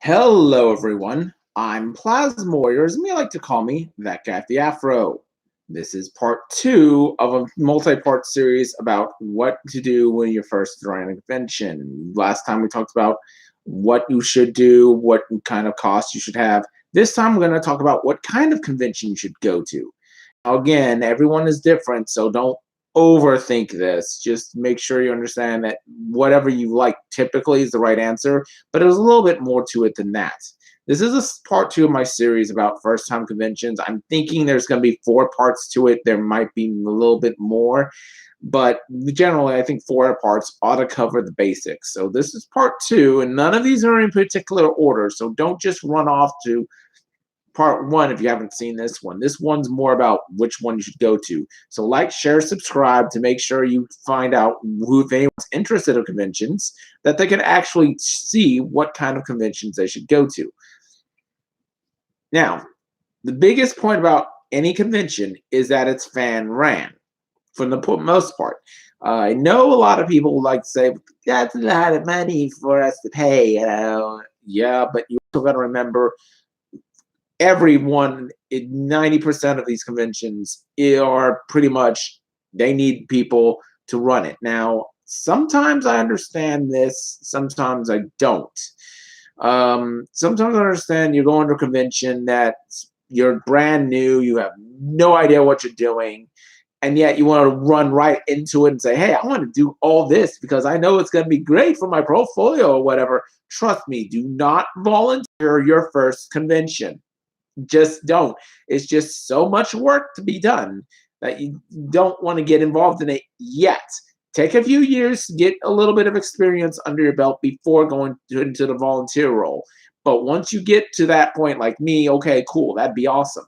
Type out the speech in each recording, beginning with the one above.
Hello, everyone. I'm Plasma Warriors, and you like to call me that guy with the Afro. This is part two of a multi-part series about what to do when you're first joining a convention. Last time we talked about what you should do, what kind of costs you should have. This time we're going to talk about what kind of convention you should go to. Again, everyone is different, so don't overthink this. Just make sure you understand that whatever you like typically is the right answer, but there's a little bit more to it than that. This is part two of my series about first time conventions. I'm thinking there's going to be four parts to it. There might be a little bit more, but generally, I think four parts ought to cover the basics. So, this is part two, and none of these are in particular order. So, don't just run off to part one if you haven't seen this one. This one's more about which one you should go to. So like, share, subscribe to make sure you find out who, if anyone's interested in conventions, that they can actually see what kind of conventions they should go to. Now, the biggest point about any convention is that it's fan ran for the most part. I know a lot of people like to say, that's a lot of money for us to pay, Yeah, but you also got to remember everyone, 90% of these conventions are pretty much, they need people to run it. Now, sometimes I understand this, sometimes I don't. Sometimes I understand you're going to a convention that you're brand new, you have no idea what you're doing, and yet you want to run right into it and say, hey, I want to do all this because I know it's going to be great for my portfolio or whatever. Trust me, do not volunteer your first convention. Just don't. It's just so much work to be done that you don't want to get involved in it yet. Take a few years to get a little bit of experience under your belt before going into the volunteer role. But once you get to that point, like me, okay, cool, that'd be awesome.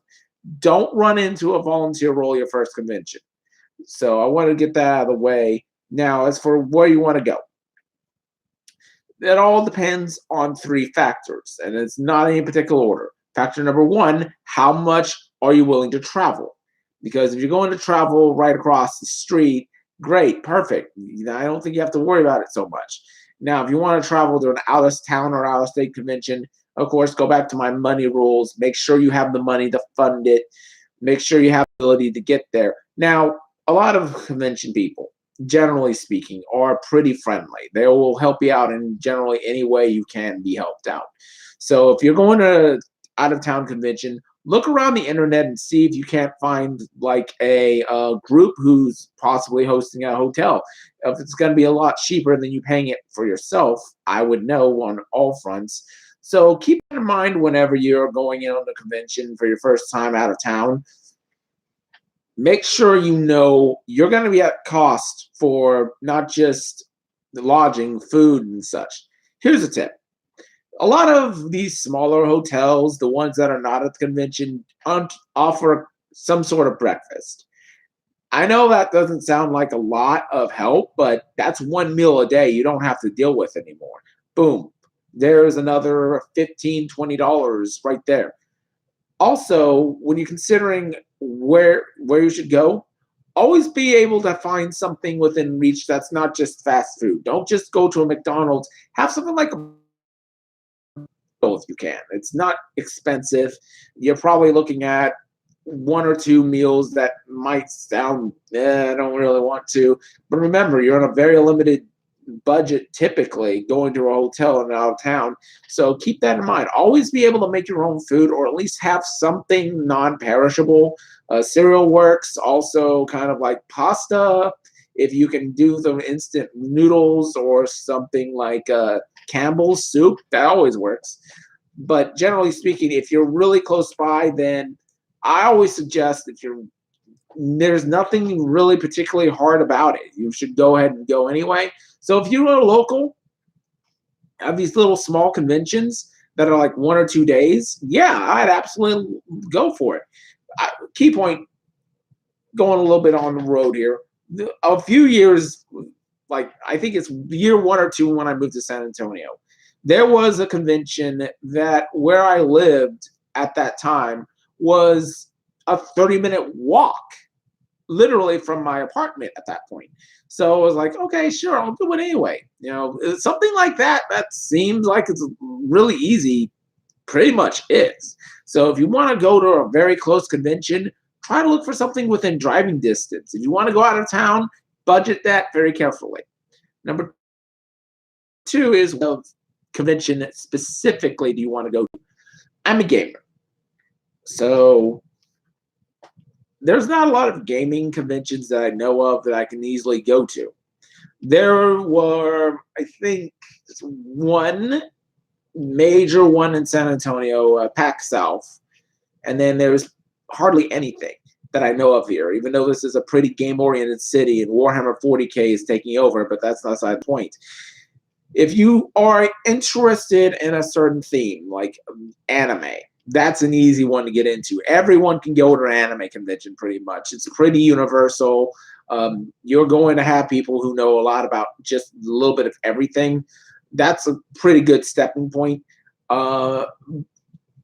Don't run into a volunteer role your first convention. So I want to get that out of the way. Now, as for where you want to go, it all depends on three factors, and it's not in any particular order. Factor number one, how much are you willing to travel? Because if you're going to travel right across the street, great, perfect. I don't think you have to worry about it so much. Now, if you want to travel to an out of town or out of state convention, of course, go back to my money rules. Make sure you have the money to fund it. Make sure you have the ability to get there. Now, a lot of convention people, generally speaking, are pretty friendly. They will help you out in generally any way you can be helped out. So if you're going to out of town convention, look around the internet and see if you can't find like a group who's possibly hosting a hotel. If it's going to be a lot cheaper than you paying it for yourself, I would know on all fronts. So keep in mind whenever you're going in on a convention for your first time out of town, make sure you know you're going to be at cost for not just the lodging, food, and such. Here's a tip. A lot of these smaller hotels, the ones that are not at the convention, offer some sort of breakfast. I know that doesn't sound like a lot of help, but that's one meal a day you don't have to deal with anymore. Boom. There's another $15, $20 right there. Also, when you're considering where you should go, always be able to find something within reach that's not just fast food. Don't just go to a McDonald's. Have something like a if you can. It's not expensive. You're probably looking at one or two meals that might sound, I don't really want to. But remember, you're on a very limited budget typically going to a hotel and out of town. So keep that in mind. Always be able to make your own food or at least have something non perishable. Cereal works, also kind of like pasta. If you can do the instant noodles or something like Campbell's soup, that always works. But generally speaking, if you're really close by, then I always suggest that there's nothing really particularly hard about it. You should go ahead and go anyway. So if you're a local, have these little small conventions that are like 1 or 2 days, yeah, I'd absolutely go for it. Key point, going a little bit on the road here. A few years, like I think it's year 1 or 2 when I moved to San Antonio, there was a convention that where I lived at that time was a 30-minute walk, literally from my apartment at that point. So I was like, okay, sure, I'll do it anyway. Something like that. That seems like it's really easy pretty much is. So if you want to go to a very close convention, try to look for something within driving distance. If you want to go out of town, budget that very carefully. Number two is of convention specifically do you want to go to? I'm a gamer. So there's not a lot of gaming conventions that I know of that I can easily go to. There were, I think, one major one in San Antonio, PAX South, and then there's hardly anything that I know of here, even though this is a pretty game-oriented city and Warhammer 40K is taking over, but that's not the point. If you are interested in a certain theme, like anime, that's an easy one to get into. Everyone can go to an anime convention pretty much. It's pretty universal. You're going to have people who know a lot about just a little bit of everything. That's a pretty good stepping point.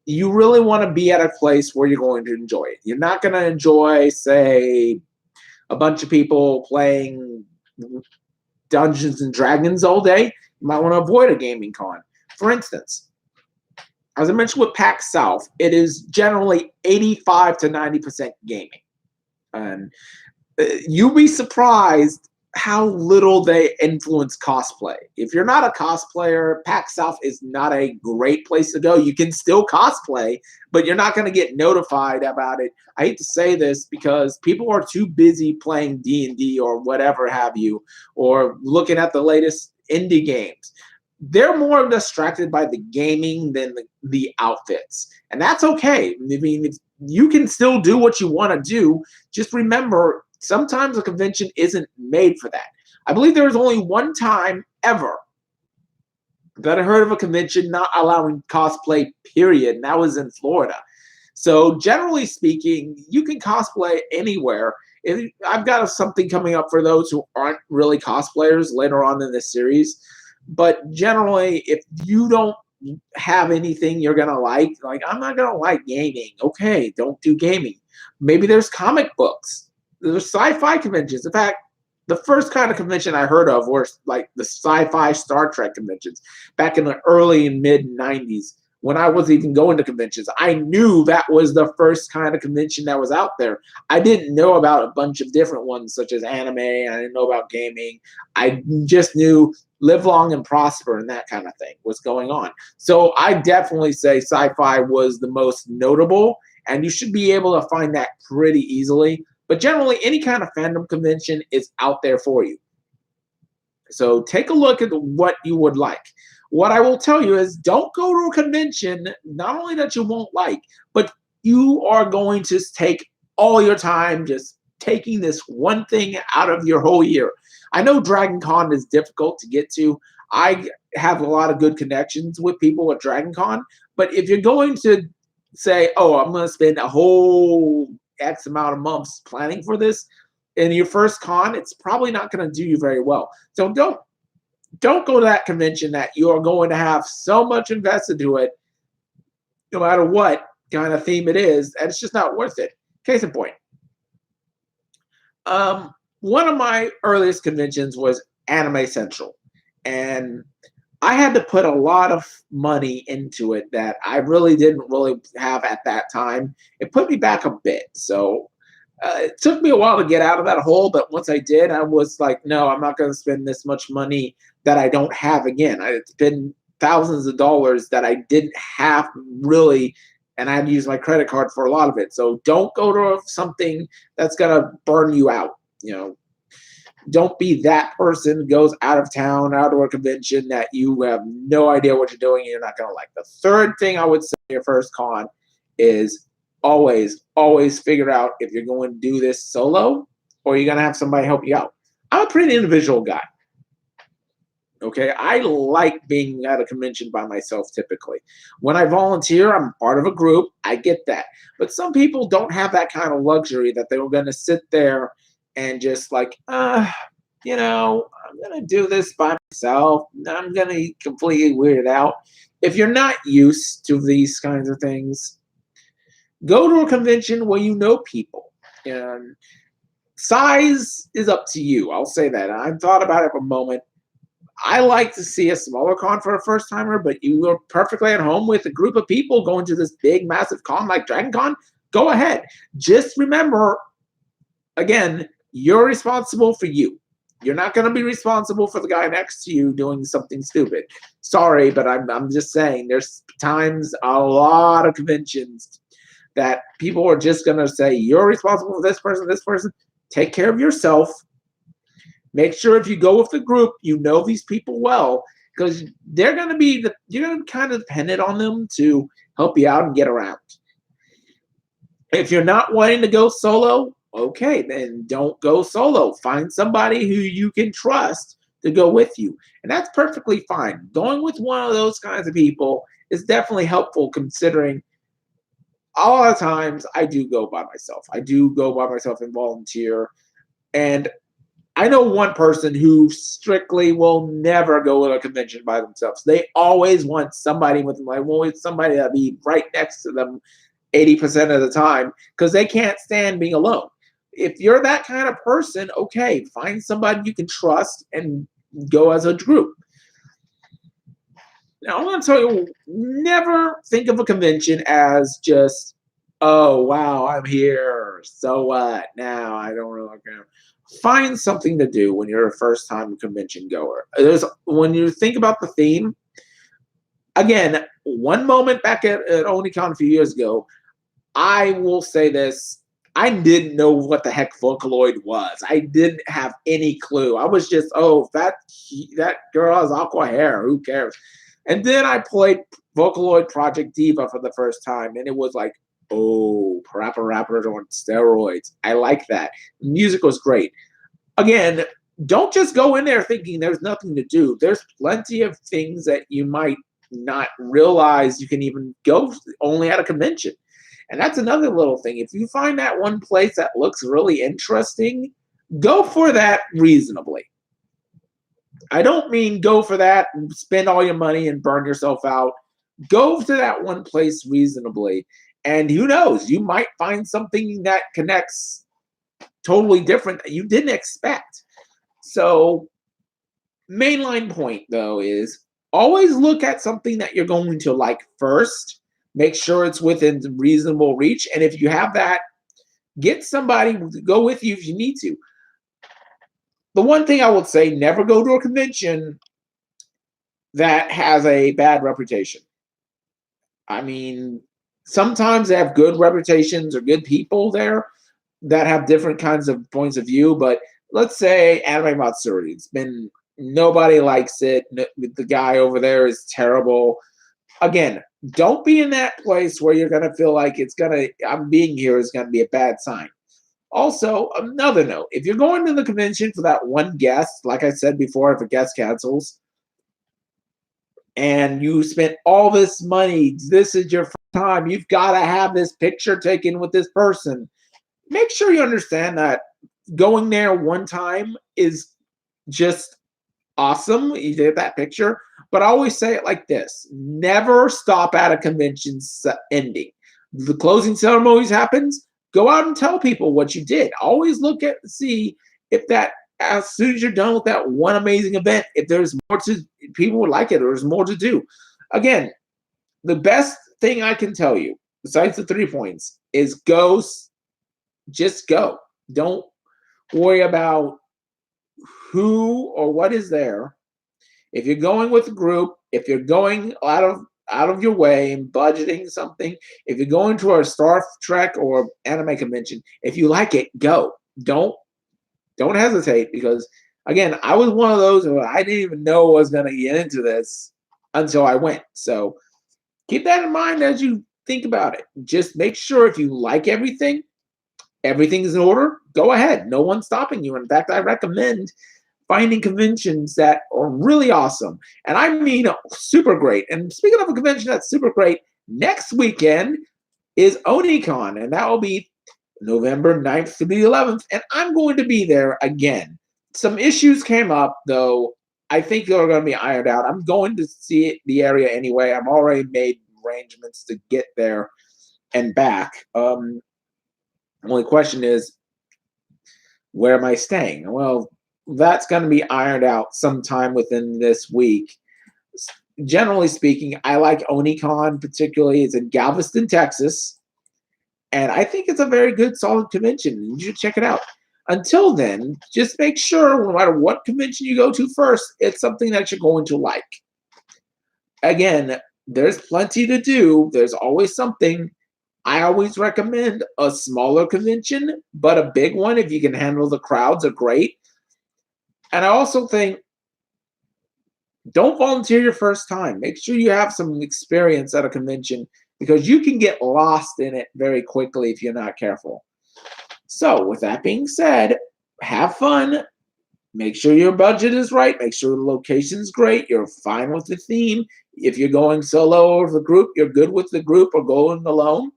You really want to be at a place where you're going to enjoy it. You're not going to enjoy, say, a bunch of people playing Dungeons and Dragons all day. You might want to avoid a gaming con. For instance, as I mentioned with PAX South, it is generally 85 to 90% gaming. And you'll be surprised how little they influence cosplay. If you're not a cosplayer, PAX South is not a great place to go. You can still cosplay, but you're not going to get notified about it. I hate to say this because people are too busy playing D&D or whatever have you, or looking at the latest indie games. They're more distracted by the gaming than the outfits. And that's okay. I mean, if you can still do what you want to do. Just remember, sometimes a convention isn't made for that. I believe there was only one time ever that I heard of a convention not allowing cosplay, period, and that was in Florida. So generally speaking, you can cosplay anywhere. I've got something coming up for those who aren't really cosplayers later on in this series. But generally, if you don't have anything you're going to like, I'm not going to like gaming. Okay, don't do gaming. Maybe there's comic books. There's sci-fi conventions. In fact, the first kind of convention I heard of were like the sci-fi Star Trek conventions back in the early and mid 90s when I wasn't even going to conventions. I knew that was the first kind of convention that was out there. I didn't know about a bunch of different ones such as anime. I didn't know about gaming. I just knew live long and prosper and that kind of thing was going on. So I definitely say sci-fi was the most notable, and you should be able to find that pretty easily. But generally, any kind of fandom convention is out there for you. So take a look at what you would like. What I will tell you is don't go to a convention, not only that you won't like, but you are going to take all your time just taking this one thing out of your whole year. I know Dragon Con is difficult to get to. I have a lot of good connections with people at Dragon Con. But if you're going to say, oh, I'm going to spend a whole X amount of months planning for this, in your first con, it's probably not going to do you very well. So don't go to that convention that you are going to have so much invested to it, no matter what kind of theme it is, and it's just not worth it. Case in point. One of my earliest conventions was Anime Central, and I had to put a lot of money into it that I really didn't really have at that time. It put me back a bit. So it took me a while to get out of that hole, but once I did, I was like, no, I'm not going to spend this much money that I don't have again. It's been thousands of dollars that I didn't have really, and I had to use my credit card for a lot of it. So don't go to something that's going to burn you out. Don't be that person who goes out of town, out to a convention that you have no idea what you're doing and you're not going to like. The third thing I would say your first con is always figure out if you're going to do this solo or you're going to have somebody help you out. I'm a pretty individual guy. Okay, I like being at a convention by myself typically. When I volunteer, I'm part of a group. I get that. But some people don't have that kind of luxury that they were going to sit there and just like, I'm going to do this by myself. I'm going to completely weird out. If you're not used to these kinds of things, go to a convention where you know people. And size is up to you. I'll say that. I've thought about it for a moment. I like to see a smaller con for a first timer, but you are perfectly at home with a group of people going to this big, massive con like Dragon Con. Go ahead. Just remember, again, you're responsible for you. You're not going to be responsible for the guy next to you doing something stupid. Sorry, but I'm just saying there's times a lot of conventions that people are just going to say, you're responsible for this person, this person. Take care of yourself. Make sure if you go with the group, you know these people well, because they're going to be you're going to be kind of dependent on them to help you out and get around. If you're not wanting to go solo, okay, then don't go solo. Find somebody who you can trust to go with you. And that's perfectly fine. Going with one of those kinds of people is definitely helpful, considering a lot of times I do go by myself. I do go by myself and volunteer. And I know one person who strictly will never go to a convention by themselves. They always want somebody with them. They want somebody to be right next to them 80% of the time, because they can't stand being alone. If you're that kind of person, okay, find somebody you can trust and go as a group. Now, I'm going to tell you, never think of a convention as just, oh, wow, I'm here. So what? Now I don't really care. Find something to do when you're a first time convention goer. When you think about the theme, again, one moment back at OniCon a few years ago, I will say this. I didn't know what the heck Vocaloid was. I didn't have any clue. I was just, oh, that girl has aqua hair. Who cares? And then I played Vocaloid Project Diva for the first time, and it was like, oh, Parappa Rappers on steroids. I like that. The music was great. Again, don't just go in there thinking there's nothing to do. There's plenty of things that you might not realize you can even go only at a convention. And that's another little thing. If you find that one place that looks really interesting, go for that reasonably. I don't mean go for that and spend all your money and burn yourself out. Go to that one place reasonably. And who knows, you might find something that connects totally different that you didn't expect. So, mainline point though is always look at something that you're going to like first. Make sure it's within reasonable reach. And if you have that, get somebody to go with you if you need to. The one thing I would say, never go to a convention that has a bad reputation. I mean, sometimes they have good reputations or good people there that have different kinds of points of view. But let's say Anime Matsuri. It's been nobody likes it. The guy over there is terrible. Again, don't be in that place where you're gonna feel like I'm being here is gonna be a bad sign. Also, another note: if you're going to the convention for that one guest, like I said before, if a guest cancels, and you spent all this money, this is your first time, you've got to have this picture taken with this person. Make sure you understand that going there one time is just awesome. You did that picture. But I always say it like this: never stop at a convention ending. The closing ceremonies happens. Go out and tell people what you did. Always look at see if that as soon as you're done with that one amazing event, if there's more to people would like it or there's more to do. Again, the best thing I can tell you, besides the 3 points, is just go. Don't worry about who or what is there. If you're going with a group, if you're going out of your way and budgeting something, if you're going to a Star Trek or anime convention, if you like it, go. Don't hesitate, because again, I was one of those who I didn't even know I was going to get into this until I went. So keep that in mind as you think about it. Just make sure if you like everything's in order, go ahead. No one's stopping you. In fact, I recommend finding conventions that are really awesome. And I mean super great. And speaking of a convention that's super great, next weekend is OniCon, and that will be November 9th to the 11th. And I'm going to be there again. Some issues came up, though. I think they're going to be ironed out. I'm going to see the area anyway. I've already made arrangements to get there and back. Only question is, where am I staying? Well, that's going to be ironed out sometime within this week. Generally speaking, I like OniCon particularly. It's in Galveston, Texas, and I think it's a very good, solid convention. You should check it out. Until then, just make sure, no matter what convention you go to first, it's something that you're going to like. Again, there's plenty to do. There's always something. I always recommend a smaller convention, but a big one if you can handle the crowds are great. And I also think don't volunteer your first time. Make sure you have some experience at a convention because you can get lost in it very quickly if you're not careful. So, with that being said, have fun. Make sure your budget is right. Make sure the location's great. You're fine with the theme. If you're going solo or with a group, you're good with the group or going alone.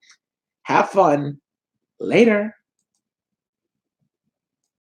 Have fun. Later.